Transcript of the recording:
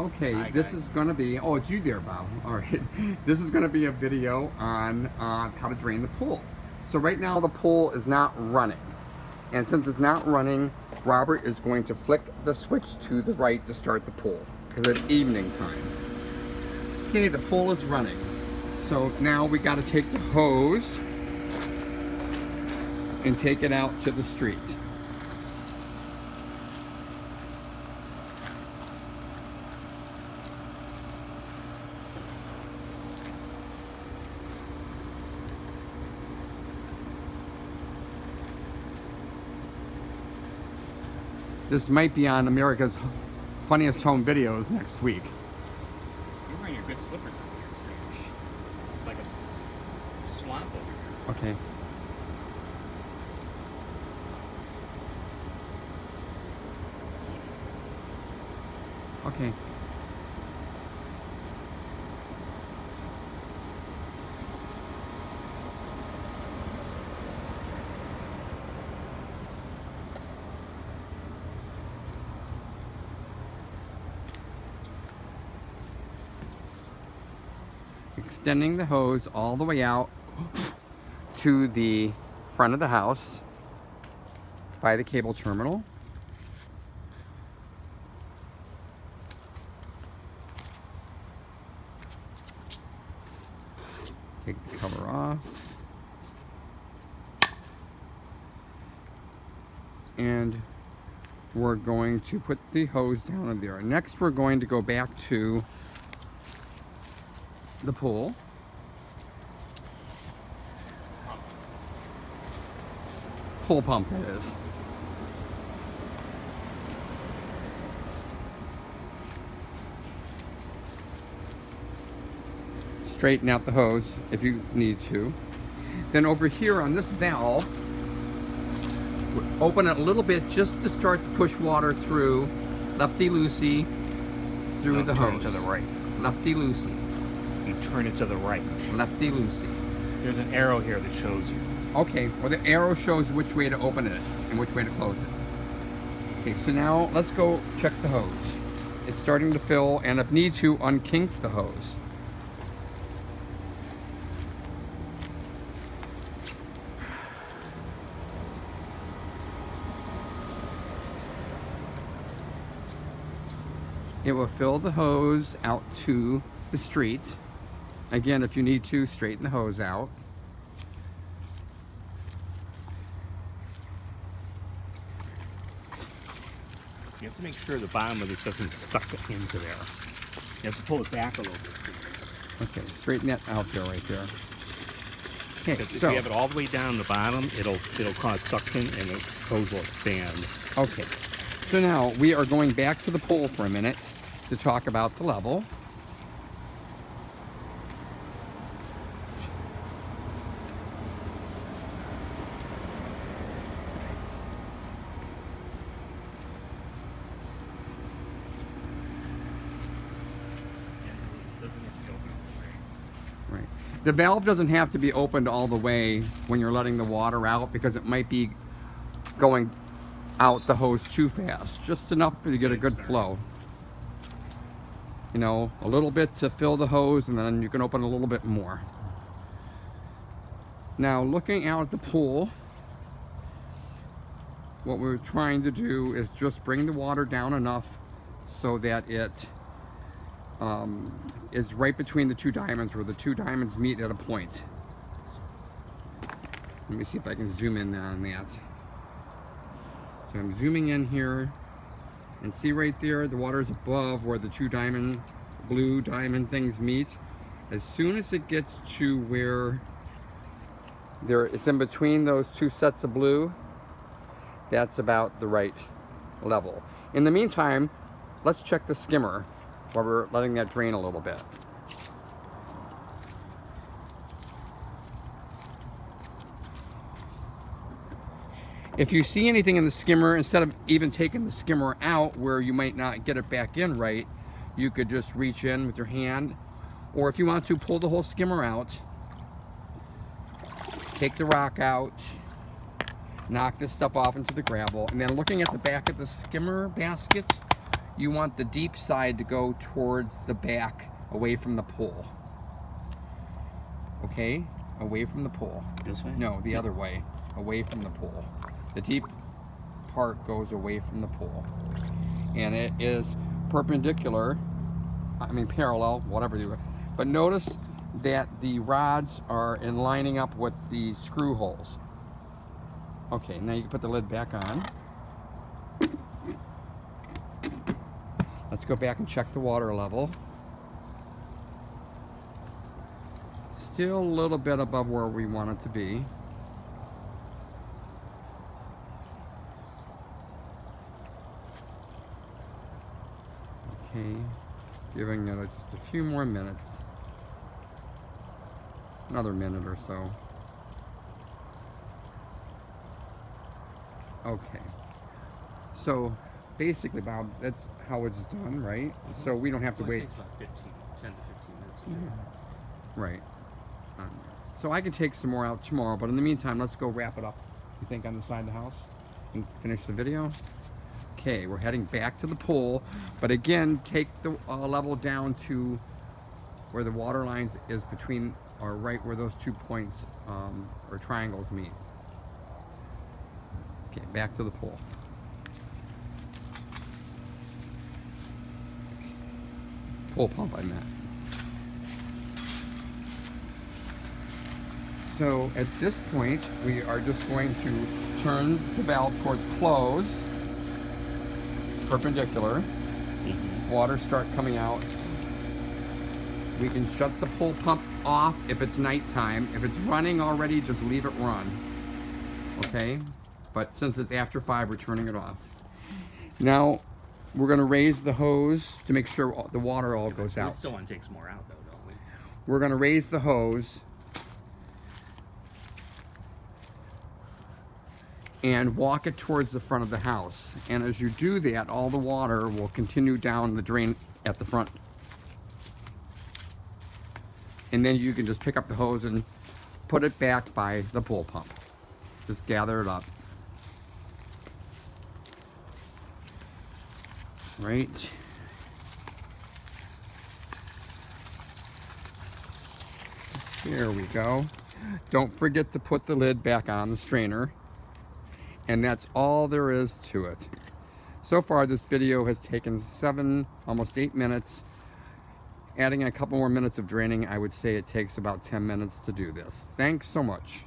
Okay, Hi, this guys. is going to be, oh, it's you there, Bob. All right. This is going to be a video on how to drain the pool. So right now the pool is not running. And since it's not running, Robert is going to flick the switch to the right to start the pool because it's evening time. Okay, the pool is running. So now we got to take the hose and take it out to the street. This might be on America's Funniest Home Videos next week. You're wearing your good slippers over here, Sage. It's like a swamp over here. Okay. Okay. Extending the hose all the way out to the front of the house by the cable terminal. Take the cover off. And we're going to put the hose down in there. Next, we're going to go back to the pool. Pool pump, that is. Straighten out the hose if you need to. Then over here on this valve, open it a little bit just to start to push water through, lefty-loosey, through the hose. Turn to the right. Lefty-loosey. You turn it to the right. Lefty-loosey. There's an arrow here that shows you. Okay, well the arrow shows which way to open it and which way to close it. Okay, so now let's go check the hose. It's starting to fill, and if need to, unkink the hose. It will fill the hose out to the street. Again, if you need to, straighten the hose out. You have to make sure the bottom of this doesn't suck it into there. You have to pull it back a little bit. Okay, straighten that out there, right there. Okay, Because if so, you have it all the way down the bottom, it'll cause suction and the hose will expand. okay. So now we are going back to the pool for a minute to talk about the level. Right. The valve doesn't have to be opened all the way when you're letting the water out because it might be going out the hose too fast. Just enough for you to get a good flow. You know, a little bit to fill the hose, and then you can open a little bit more. Now, looking out at the pool, what we're trying to do is just bring the water down enough so that it is right between the two diamonds, where the two diamonds meet at a point. Let me see if I can zoom in on that. So I'm zooming in here, and see right there, the water is above where the two blue diamond things meet. As soon as it gets to where it's in between those two sets of blue, that's about the right level. In the meantime, let's check the skimmer while we're letting that drain a little bit. If you see anything in the skimmer, instead of even taking the skimmer out where you might not get it back in right, you could just reach in with your hand, or if you want to, pull the whole skimmer out, take the rock out, knock this stuff off into the gravel, and then looking at the back of the skimmer basket, you want the deep side to go towards the back, away from the pool. Okay? Away from the pool. This way? No, the other way. Away from the pool. The deep part goes away from the pool. And it is perpendicular, I mean parallel, whatever you, but notice that the rods are in lining up with the screw holes. Okay, now you can put the lid back on. Let's go back and check the water level. Still a little bit above where we want it to be. Okay, giving it just a few more minutes. Another minute or so. Okay. So basically, Bob, that's how it's done, right? So we don't have to Well, it wait. takes like 10 to 15 minutes. Right. So I can take some more out tomorrow, but in the meantime, let's go wrap it up, you think, on the side of the house and finish the video? Okay, we're heading back to the pool, but again, take the level down to where the water lines is between, or right where those 2 points or triangles meet. Okay, back to the pool. Pool pump, I meant. So at this point, we are just going to turn the valve towards close, perpendicular. Water start coming out. We can shut the pool pump off if it's nighttime. If it's running already, just leave it run. Okay? But since it's after 5, we're turning it off. Now, we're going to raise the hose to make sure the water all goes out. We still want to take some more out, though, don't we? We're going to raise the hose and walk it towards the front of the house. And as you do that, all the water will continue down the drain at the front. And then you can just pick up the hose and put it back by the pool pump. Just gather it up. Right. There we go. Don't forget to put the lid back on the strainer. And that's all there is to it. So far, this video has taken 7, almost 8 minutes. Adding a couple more minutes of draining, I would say it takes about 10 minutes to do this. Thanks so much.